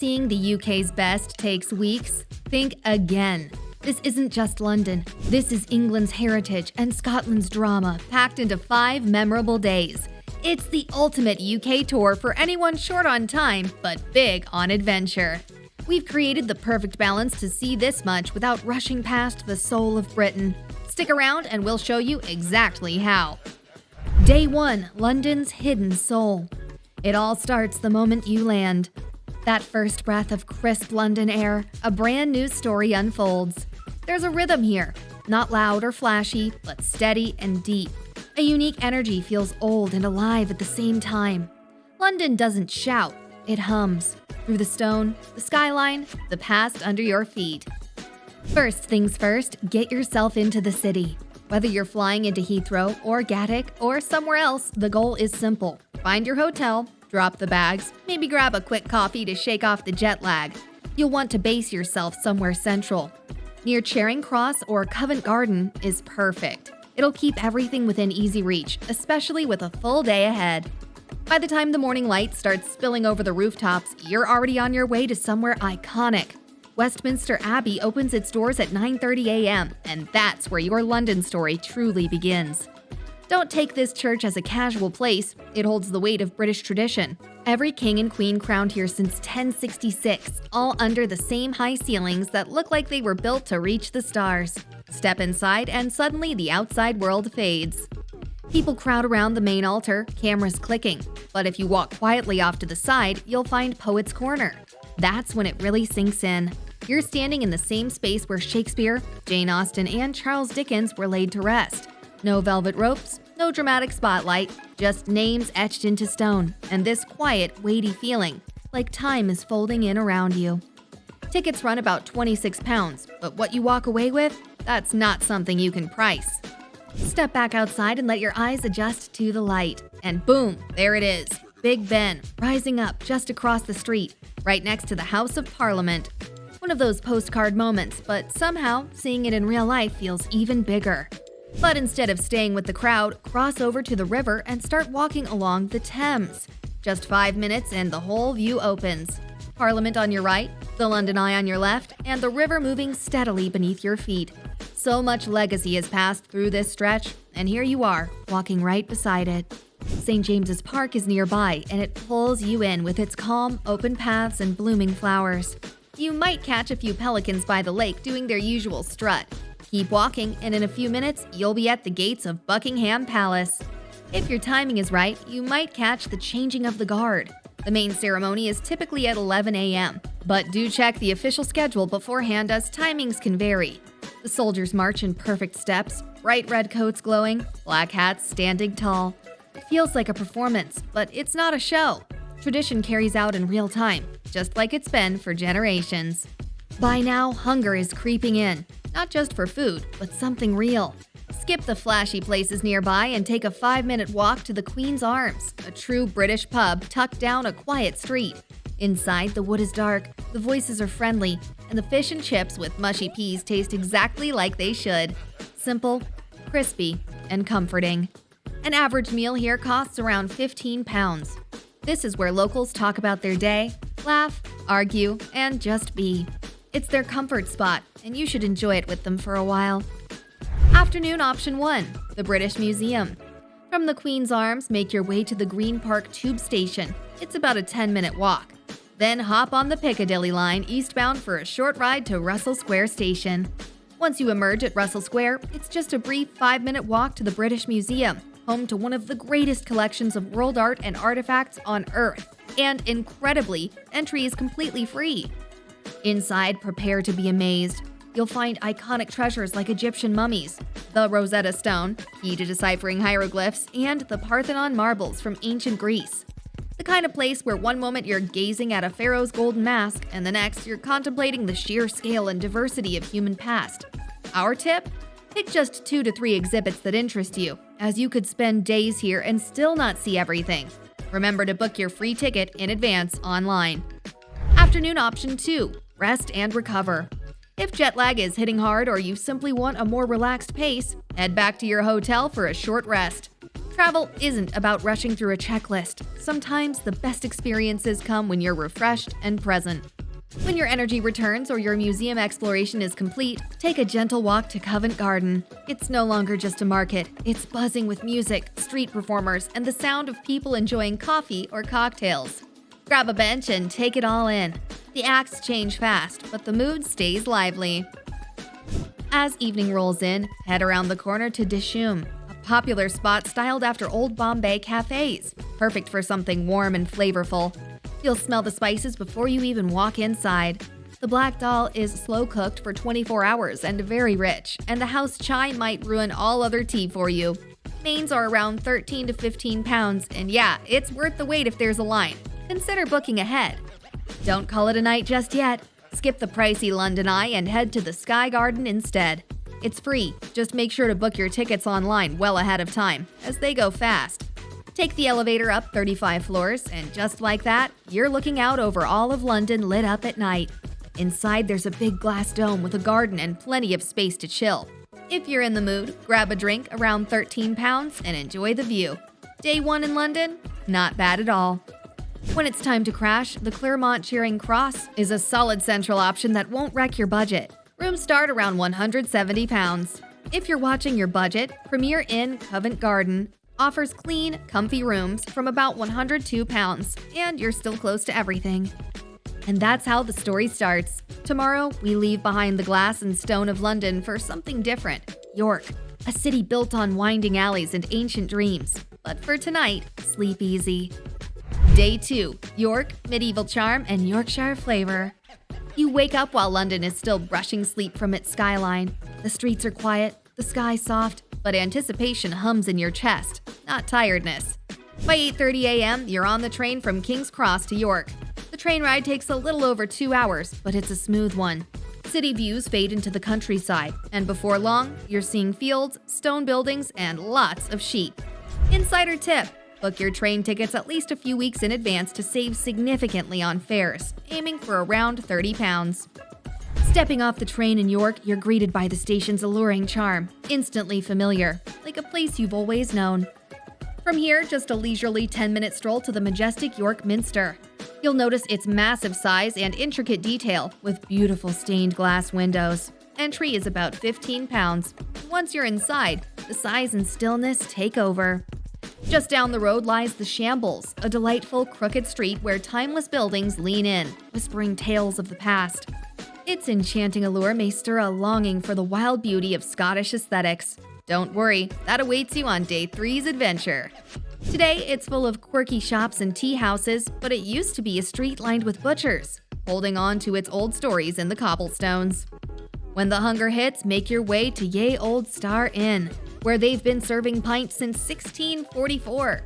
seeing the UK's best takes weeks, think again. This isn't just London. This is England's heritage and Scotland's drama packed into 5 memorable days. It's the ultimate UK tour for anyone short on time but big on adventure. We've created the perfect balance to see this much without rushing past the soul of Britain. Stick around and we'll show you exactly how. Day 1, London's hidden soul. It all starts the moment you land. That first breath of crisp London air, a brand new story unfolds. There's a rhythm here, not loud or flashy, but steady and deep. A unique energy feels old and alive at the same time. London doesn't shout, it hums. Through the stone, the skyline, the past under your feet. First things first, get yourself into the city. Whether you're flying into Heathrow or Gatwick or somewhere else, the goal is simple. Find your hotel, drop the bags, maybe grab a quick coffee to shake off the jet lag. You'll want to base yourself somewhere central. Near Charing Cross or Covent Garden is perfect. It'll keep everything within easy reach, especially with a full day ahead. By the time the morning light starts spilling over the rooftops, you're already on your way to somewhere iconic. Westminster Abbey opens its doors at 9:30 a.m., and that's where your London story truly begins. Don't take this church as a casual place, it holds the weight of British tradition. Every king and queen crowned here since 1066, all under the same high ceilings that look like they were built to reach the stars. Step inside and suddenly the outside world fades. People crowd around the main altar, cameras clicking. But if you walk quietly off to the side, you'll find Poets' Corner. That's when it really sinks in. You're standing in the same space where Shakespeare, Jane Austen, and Charles Dickens were laid to rest. No velvet ropes, no dramatic spotlight, just names etched into stone, and this quiet, weighty feeling, like time is folding in around you. Tickets run about £26, but what you walk away with, that's not something you can price. Step back outside and let your eyes adjust to the light. And boom, there it is. Big Ben, rising up just across the street, right next to the House of Parliament. One of those postcard moments, but somehow seeing it in real life feels even bigger. But instead of staying with the crowd, cross over to the river and start walking along the Thames. Just 5 minutes and the whole view opens. Parliament on your right, the London Eye on your left, and the river moving steadily beneath your feet. So much legacy has passed through this stretch, and here you are, walking right beside it. St. James's Park is nearby, and it pulls you in with its calm, open paths and blooming flowers. You might catch a few pelicans by the lake doing their usual strut. Keep walking, and in a few minutes, you'll be at the gates of Buckingham Palace. If your timing is right, you might catch the changing of the guard. The main ceremony is typically at 11 a.m., but do check the official schedule beforehand as timings can vary. The soldiers march in perfect steps, bright red coats glowing, black hats standing tall. It feels like a performance, but it's not a show. Tradition carries out in real time, just like it's been for generations. By now, hunger is creeping in. Not just for food, but something real. Skip the flashy places nearby and take a 5-minute walk to the Queen's Arms, a true British pub tucked down a quiet street. Inside, the wood is dark, the voices are friendly, and the fish and chips with mushy peas taste exactly like they should. Simple, crispy, and comforting. An average meal here costs around £15. This is where locals talk about their day, laugh, argue, and just be. It's their comfort spot, and you should enjoy it with them for a while. Afternoon option 1, the British Museum. From the Queen's Arms, make your way to the Green Park Tube Station. It's about a 10-minute walk. Then hop on the Piccadilly line eastbound for a short ride to Russell Square Station. Once you emerge at Russell Square, it's just a brief 5-minute walk to the British Museum, home to one of the greatest collections of world art and artifacts on Earth. And incredibly, entry is completely free. Inside, prepare to be amazed. You'll find iconic treasures like Egyptian mummies, the Rosetta Stone, key to deciphering hieroglyphs, and the Parthenon marbles from ancient Greece. The kind of place where one moment you're gazing at a pharaoh's golden mask, and the next you're contemplating the sheer scale and diversity of human past. Our tip? Pick just 2 to 3 exhibits that interest you, as you could spend days here and still not see everything. Remember to book your free ticket in advance online. Afternoon option 2, rest and recover. If jet lag is hitting hard or you simply want a more relaxed pace, head back to your hotel for a short rest. Travel isn't about rushing through a checklist. Sometimes the best experiences come when you're refreshed and present. When your energy returns or your museum exploration is complete, take a gentle walk to Covent Garden. It's no longer just a market. It's buzzing with music, street performers, and the sound of people enjoying coffee or cocktails. Grab a bench and take it all in. The acts change fast, but the mood stays lively. As evening rolls in, head around the corner to Dishoom, a popular spot styled after old Bombay cafes, perfect for something warm and flavorful. You'll smell the spices before you even walk inside. The black dal is slow-cooked for 24 hours and very rich, and the house chai might ruin all other tea for you. Mains are around 13 to 15 pounds, and yeah, it's worth the wait if there's a line. Consider booking ahead. Don't call it a night just yet. Skip the pricey London Eye and head to the Sky Garden instead. It's free, just make sure to book your tickets online well ahead of time, as they go fast. Take the elevator up 35 floors, and just like that, you're looking out over all of London lit up at night. Inside, there's a big glass dome with a garden and plenty of space to chill. If you're in the mood, grab a drink around 13 pounds and enjoy the view. Day 1 in London? Not bad at all. When it's time to crash, the Claremont Charing Cross is a solid central option that won't wreck your budget. Rooms start around £170. If you're watching your budget, Premier Inn Covent Garden offers clean, comfy rooms from about £102, and you're still close to everything. And that's how the story starts. Tomorrow, we leave behind the glass and stone of London for something different. York, a city built on winding alleys and ancient dreams. But for tonight, sleep easy. Day 2, York, medieval charm and Yorkshire flavor. You wake up while London is still brushing sleep from its skyline. The streets are quiet, the sky soft, but anticipation hums in your chest, not tiredness. By 8:30 a.m., you're on the train from King's Cross to York. The train ride takes a little over 2 hours, but it's a smooth one. City views fade into the countryside, and before long, you're seeing fields, stone buildings, and lots of sheep. Insider tip: book your train tickets at least a few weeks in advance to save significantly on fares, aiming for around £30. Stepping off the train in York, you're greeted by the station's alluring charm, instantly familiar, like a place you've always known. From here, just a leisurely 10-minute stroll to the majestic York Minster. You'll notice its massive size and intricate detail, with beautiful stained glass windows. Entry is about £15. Once you're inside, the size and stillness take over. Just down the road lies the Shambles, a delightful crooked street where timeless buildings lean in, whispering tales of the past. Its enchanting allure may stir a longing for the wild beauty of Scottish aesthetics. Don't worry, that awaits you on Day 3's adventure. Today, it's full of quirky shops and tea houses, but it used to be a street lined with butchers, holding on to its old stories in the cobblestones. When the hunger hits, make your way to Ye Old Star Inn, where they've been serving pints since 1644.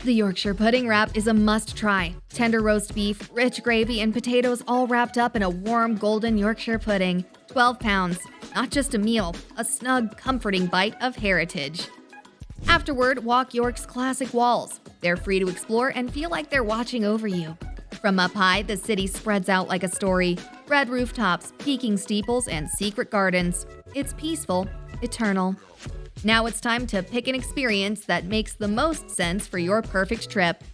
The Yorkshire pudding wrap is a must-try. Tender roast beef, rich gravy, and potatoes all wrapped up in a warm, golden Yorkshire pudding. £12. Not just a meal, a snug, comforting bite of heritage. Afterward, walk York's classic walls. They're free to explore and feel like they're watching over you. From up high, the city spreads out like a story. Red rooftops, peaking steeples, and secret gardens. It's peaceful, eternal. Now it's time to pick an experience that makes the most sense for your perfect trip.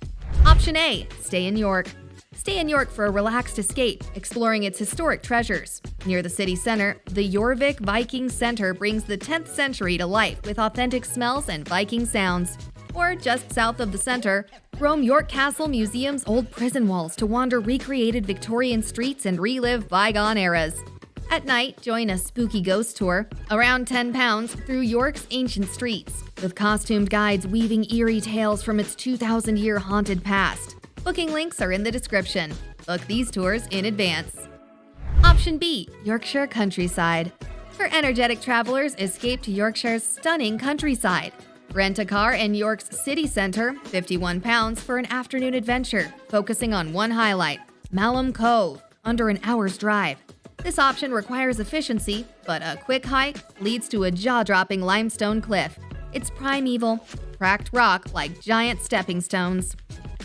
Option A, stay in York. Stay in York for a relaxed escape, exploring its historic treasures. Near the city center, the Jorvik Viking Center brings the 10th century to life with authentic smells and Viking sounds. Or just south of the center, roam York Castle Museum's old prison walls to wander recreated Victorian streets and relive bygone eras. At night, join a spooky ghost tour, around £10, through York's ancient streets, with costumed guides weaving eerie tales from its 2,000-year haunted past. Booking links are in the description. Book these tours in advance. Option B, Yorkshire countryside. For energetic travelers, escape to Yorkshire's stunning countryside. Rent a car in York's city centre, £51 for an afternoon adventure, focusing on one highlight, Malham Cove, under an hour's drive. This option requires efficiency, but a quick hike leads to a jaw-dropping limestone cliff. It's primeval, cracked rock like giant stepping stones.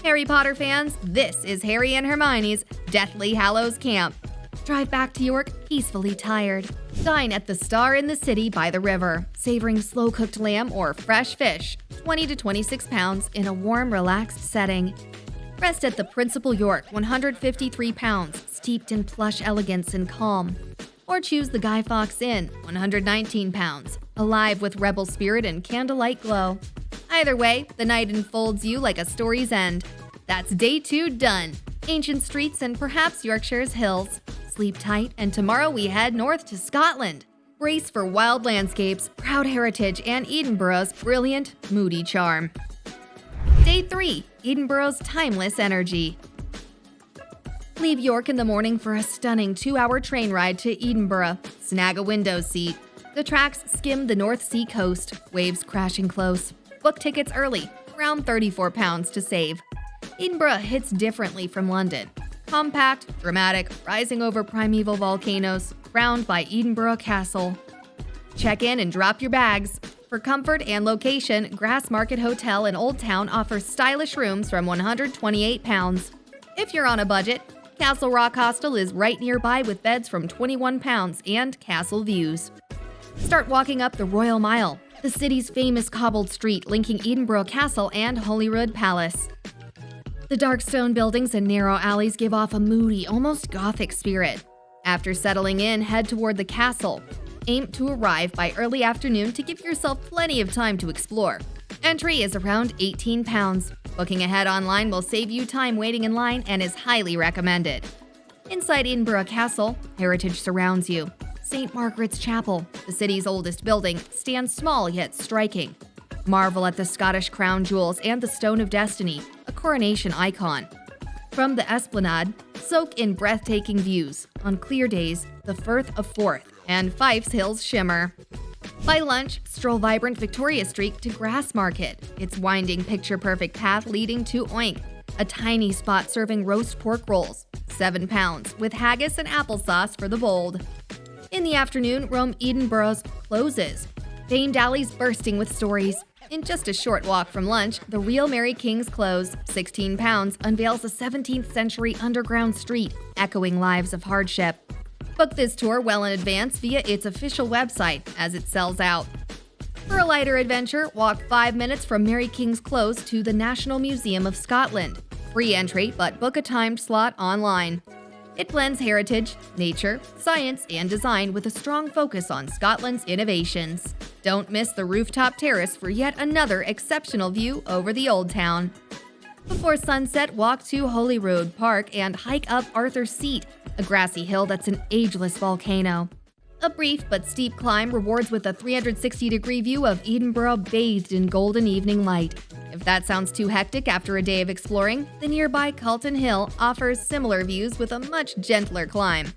Harry Potter fans, this is Harry and Hermione's Deathly Hallows Camp. Drive back to York peacefully tired. Dine at the Star in the City by the river, savoring slow-cooked lamb or fresh fish, 20 to 26 pounds in a warm, relaxed setting. Rest at the Principal York, 153 pounds, steeped in plush elegance and calm. Or choose the Guy Fawkes Inn, 119 pounds, alive with rebel spirit and candlelight glow. Either way, the night enfolds you like a story's end. That's day 2 done. Ancient streets and perhaps Yorkshire's hills. Sleep tight, and tomorrow we head north to Scotland. Brace for wild landscapes, proud heritage, and Edinburgh's brilliant, moody charm. Day 3, Edinburgh's timeless energy. Leave York in the morning for a stunning 2-hour train ride to Edinburgh. Snag a window seat. The tracks skim the North Sea coast, waves crashing close. Book tickets early, around £34 to save. Edinburgh hits differently from London. Compact, dramatic, rising over primeval volcanoes, crowned by Edinburgh Castle. Check in and drop your bags. For comfort and location, Grassmarket Hotel in Old Town offers stylish rooms from £128. If you're on a budget, Castle Rock Hostel is right nearby with beds from £21 and castle views. Start walking up the Royal Mile, the city's famous cobbled street linking Edinburgh Castle and Holyrood Palace. The dark stone buildings and narrow alleys give off a moody, almost gothic spirit. After settling in, head toward the castle. Aim to arrive by early afternoon to give yourself plenty of time to explore. Entry is around £18. Booking ahead online will save you time waiting in line and is highly recommended. Inside Edinburgh Castle, heritage surrounds you. St. Margaret's Chapel, the city's oldest building, stands small yet striking. Marvel at the Scottish crown jewels and the Stone of Destiny, a coronation icon. From the Esplanade, soak in breathtaking views. On clear days, the Firth of Forth and Fife's Hills shimmer. By lunch, stroll vibrant Victoria Street to Grassmarket, its winding picture-perfect path leading to Oink, a tiny spot serving roast pork rolls, £7, with haggis and applesauce for the bold. In the afternoon, roam Edinburgh's closes, famed alleys bursting with stories. In just a short walk from lunch, the Real Mary King's Close, £16, unveils a 17th century underground street, echoing lives of hardship. Book this tour well in advance via its official website, as it sells out. For a lighter adventure, walk 5 minutes from Mary King's Close to the National Museum of Scotland. Free entry, but book a timed slot online. It blends heritage, nature, science, and design with a strong focus on Scotland's innovations. Don't miss the rooftop terrace for yet another exceptional view over the Old Town. Before sunset, walk to Holyrood Park and hike up Arthur's Seat, a grassy hill that's an ageless volcano. A brief but steep climb rewards with a 360-degree view of Edinburgh bathed in golden evening light. If that sounds too hectic after a day of exploring, the nearby Calton Hill offers similar views with a much gentler climb.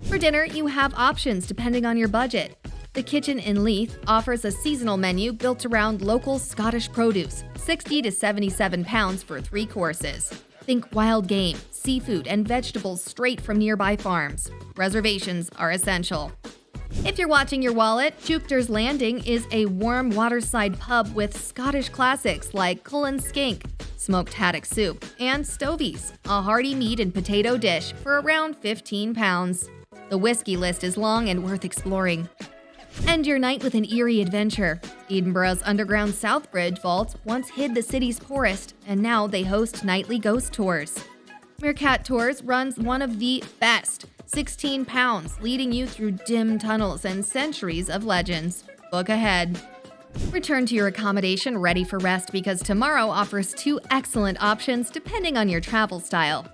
For dinner, you have options depending on your budget. The Kitchen in Leith offers a seasonal menu built around local Scottish produce, £60 to £77 for 3 courses. Think wild game, seafood, and vegetables straight from nearby farms. Reservations are essential. If you're watching your wallet, Juchter's Landing is a warm waterside pub with Scottish classics like Cullen Skink, smoked haddock soup, and Stovies, a hearty meat and potato dish for around £15. The whiskey list is long and worth exploring. End your night with an eerie adventure. Edinburgh's underground South Bridge vaults once hid the city's poorest, and now they host nightly ghost tours. Meerkat Tours runs one of the best, £16, leading you through dim tunnels and centuries of legends. Book ahead. Return to your accommodation ready for rest because tomorrow offers 2 excellent options depending on your travel style.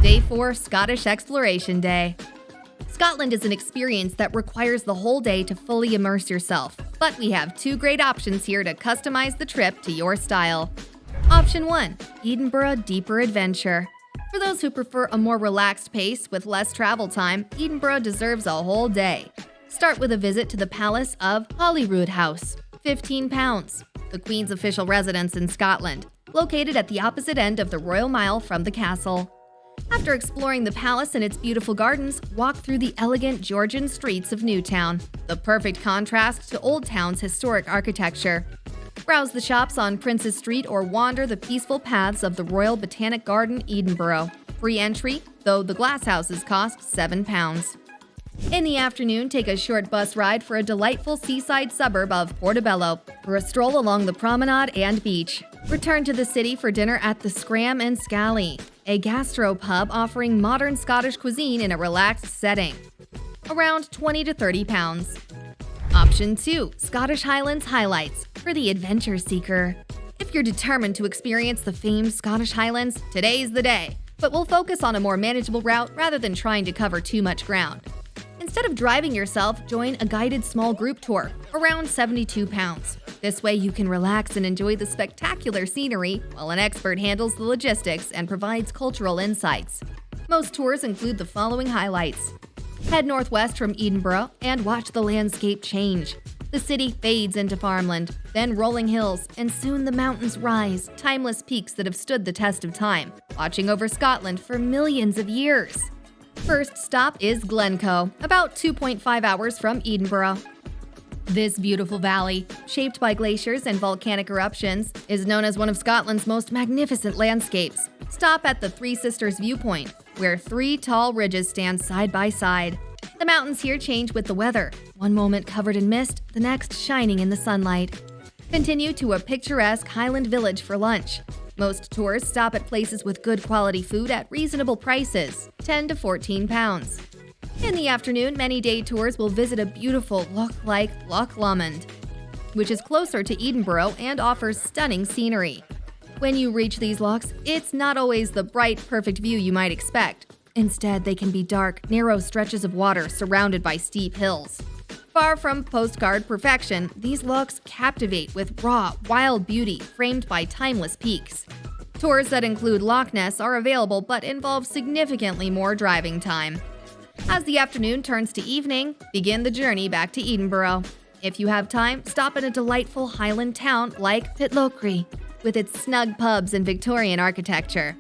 Day 4, Scottish Exploration Day. Scotland is an experience that requires the whole day to fully immerse yourself, but we have 2 great options here to customize the trip to your style. Option 1, Edinburgh Deeper Adventure. For those who prefer a more relaxed pace with less travel time, Edinburgh deserves a whole day. Start with a visit to the Palace of Holyrood House, £15, the Queen's official residence in Scotland, located at the opposite end of the Royal Mile from the castle. After exploring the palace and its beautiful gardens, walk through the elegant Georgian streets of Newtown, the perfect contrast to Old Town's historic architecture. Browse the shops on Princes Street or wander the peaceful paths of the Royal Botanic Garden, Edinburgh. Free entry, though the glass houses cost £7. In the afternoon, take a short bus ride for a delightful seaside suburb of Portobello for a stroll along the promenade and beach. Return to the city for dinner at the Scram and Scally, a gastro pub offering modern Scottish cuisine in a relaxed setting. Around £20 to £30. Option 2. Scottish Highlands highlights for the adventure seeker. If you're determined to experience the famed Scottish Highlands, today's the day, but we'll focus on a more manageable route rather than trying to cover too much ground. Instead of driving yourself, join a guided small group tour, around £72. This way you can relax and enjoy the spectacular scenery while an expert handles the logistics and provides cultural insights. Most tours include the following highlights. Head northwest from Edinburgh and watch the landscape change. The city fades into farmland, then rolling hills, and soon the mountains rise, timeless peaks that have stood the test of time, watching over Scotland for millions of years. First stop is Glencoe, about 2.5 hours from Edinburgh. This beautiful valley, shaped by glaciers and volcanic eruptions, is known as one of Scotland's most magnificent landscapes. Stop at the Three Sisters viewpoint, where 3 tall ridges stand side by side. The mountains here change with the weather, one moment covered in mist, the next shining in the sunlight. Continue to a picturesque Highland village for lunch. Most tours stop at places with good quality food at reasonable prices, £10 to £14. In the afternoon, many day tours will visit a beautiful loch like Loch Lomond, which is closer to Edinburgh and offers stunning scenery. When you reach these lochs, it's not always the bright, perfect view you might expect. Instead, they can be dark, narrow stretches of water surrounded by steep hills. Far from postcard perfection, these lochs captivate with raw, wild beauty framed by timeless peaks. Tours that include Loch Ness are available but involve significantly more driving time. As the afternoon turns to evening, begin the journey back to Edinburgh. If you have time, stop in a delightful Highland town like Pitlochry, with its snug pubs and Victorian architecture.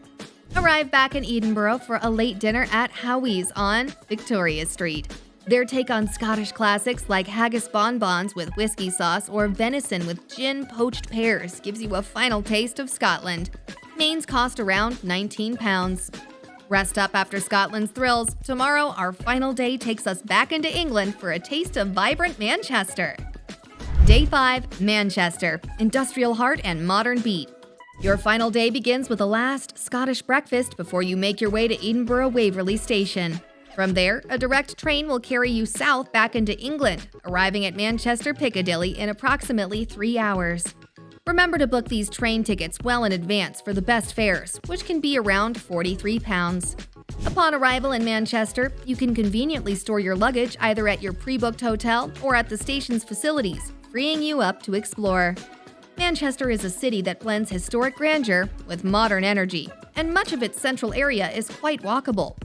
Arrive back in Edinburgh for a late dinner at Howie's on Victoria Street. Their take on Scottish classics like haggis bonbons with whiskey sauce or venison with gin poached pears gives you a final taste of Scotland. Mains cost around £19. Rest up after Scotland's thrills. Tomorrow, our final day takes us back into England for a taste of vibrant Manchester. Day 5, Manchester, industrial heart and modern beat. Your final day begins with a last Scottish breakfast before you make your way to Edinburgh Waverley Station. From there, a direct train will carry you south back into England, arriving at Manchester Piccadilly in approximately 3 hours. Remember to book these train tickets well in advance for the best fares, which can be around £43. Upon arrival in Manchester, you can conveniently store your luggage either at your pre-booked hotel or at the station's facilities, freeing you up to explore. Manchester is a city that blends historic grandeur with modern energy, and much of its central area is quite walkable.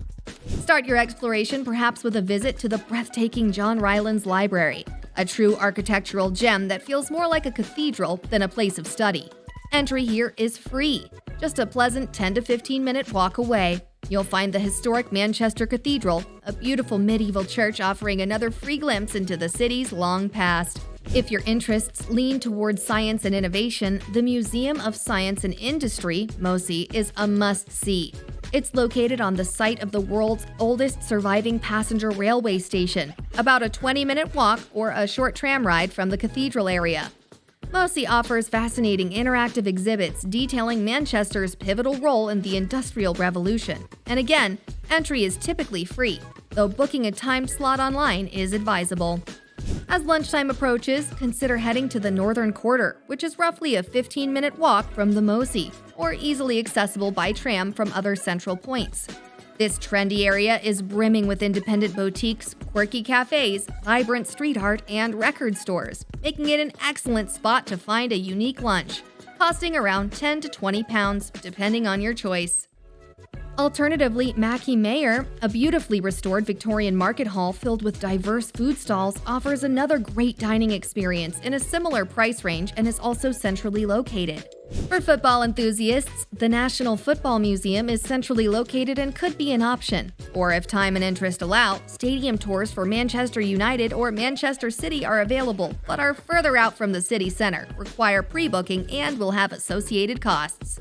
Start your exploration perhaps with a visit to the breathtaking John Rylands Library, a true architectural gem that feels more like a cathedral than a place of study. Entry here is free, just a pleasant 10 to 15-minute walk away. You'll find the historic Manchester Cathedral, a beautiful medieval church offering another free glimpse into the city's long past. If your interests lean towards science and innovation, the Museum of Science and Industry, MOSI, is a must-see. It's located on the site of the world's oldest surviving passenger railway station, about a 20-minute walk or a short tram ride from the cathedral area. MOSI offers fascinating interactive exhibits detailing Manchester's pivotal role in the Industrial Revolution. And again, entry is typically free, though booking a timed slot online is advisable. As lunchtime approaches, consider heading to the Northern Quarter, which is roughly a 15-minute walk from the MOSI, or easily accessible by tram from other central points. This trendy area is brimming with independent boutiques, quirky cafes, vibrant street art, and record stores, making it an excellent spot to find a unique lunch, costing around £10 to £20, depending on your choice. Alternatively, Mackie Mayor, a beautifully restored Victorian market hall filled with diverse food stalls, offers another great dining experience in a similar price range and is also centrally located. For football enthusiasts, the National Football Museum is centrally located and could be an option. Or if time and interest allow, stadium tours for Manchester United or Manchester City are available, but are further out from the city center, require pre-booking, and will have associated costs.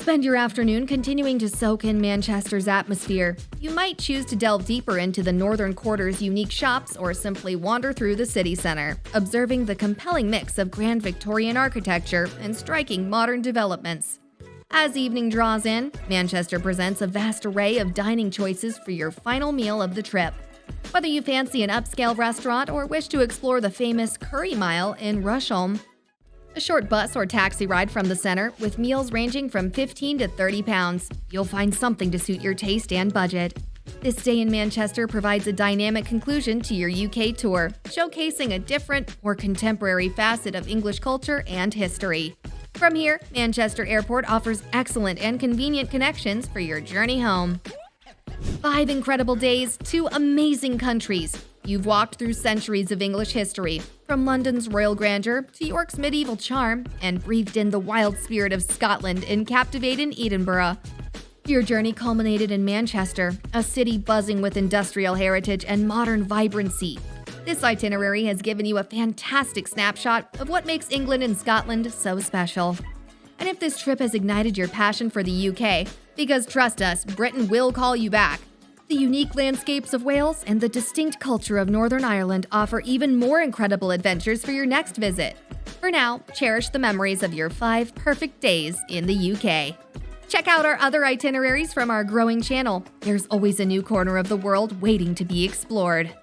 Spend your afternoon continuing to soak in Manchester's atmosphere. You might choose to delve deeper into the northern quarter's unique shops or simply wander through the city centre, observing the compelling mix of grand Victorian architecture and striking modern developments. As evening draws in, Manchester presents a vast array of dining choices for your final meal of the trip. Whether you fancy an upscale restaurant or wish to explore the famous Curry Mile in Rusholme, a short bus or taxi ride from the center, with meals ranging from £15 to £30, you'll find something to suit your taste and budget. This day in Manchester provides a dynamic conclusion to your UK tour, showcasing a different, more contemporary facet of English culture and history. From here, Manchester Airport offers excellent and convenient connections for your journey home. 5 incredible days, 2 amazing countries. You've walked through centuries of English history, from London's royal grandeur to York's medieval charm, and breathed in the wild spirit of Scotland in captivating Edinburgh. Your journey culminated in Manchester, a city buzzing with industrial heritage and modern vibrancy. This itinerary has given you a fantastic snapshot of what makes England and Scotland so special. And if this trip has ignited your passion for the UK, because trust us, Britain will call you back. The unique landscapes of Wales and the distinct culture of Northern Ireland offer even more incredible adventures for your next visit. For now, cherish the memories of your 5 perfect days in the UK. Check out our other itineraries from our growing channel. There's always a new corner of the world waiting to be explored.